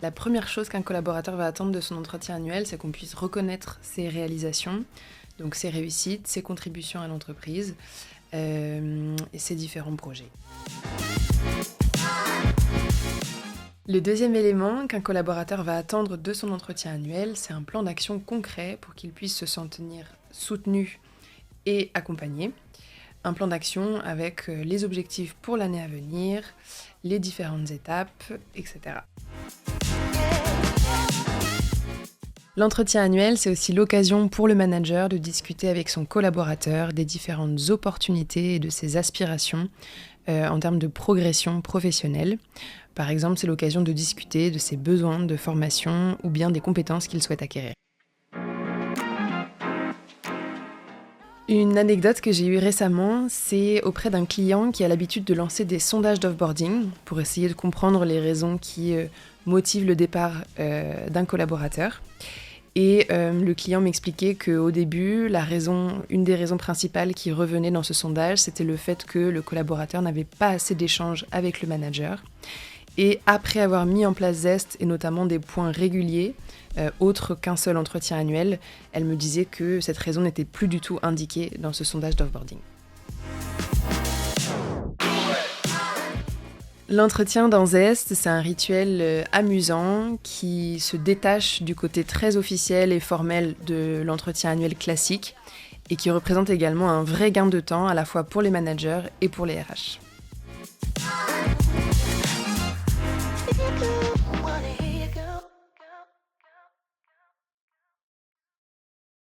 La première chose qu'un collaborateur va attendre de son entretien annuel, c'est qu'on puisse reconnaître ses réalisations, donc ses réussites, ses contributions à l'entreprise et ses différents projets. Le deuxième élément qu'un collaborateur va attendre de son entretien annuel, c'est un plan d'action concret pour qu'il puisse se sentir soutenu et accompagné. Un plan d'action avec les objectifs pour l'année à venir, les différentes étapes, etc. L'entretien annuel, c'est aussi l'occasion pour le manager de discuter avec son collaborateur des différentes opportunités et de ses aspirations en termes de progression professionnelle. Par exemple, c'est l'occasion de discuter de ses besoins de formation ou bien des compétences qu'il souhaite acquérir. Une anecdote que j'ai eue récemment, c'est auprès d'un client qui a l'habitude de lancer des sondages d'offboarding pour essayer de comprendre les raisons qui motivent le départ d'un collaborateur. Et le client m'expliquait qu'au début, une des raisons principales qui revenait dans ce sondage, c'était le fait que le collaborateur n'avait pas assez d'échanges avec le manager. Et après avoir mis en place Zest, et notamment des points réguliers, autres qu'un seul entretien annuel, elle me disait que cette raison n'était plus du tout indiquée dans ce sondage d'offboarding. L'entretien dans Zest, c'est un rituel amusant qui se détache du côté très officiel et formel de l'entretien annuel classique et qui représente également un vrai gain de temps à la fois pour les managers et pour les RH.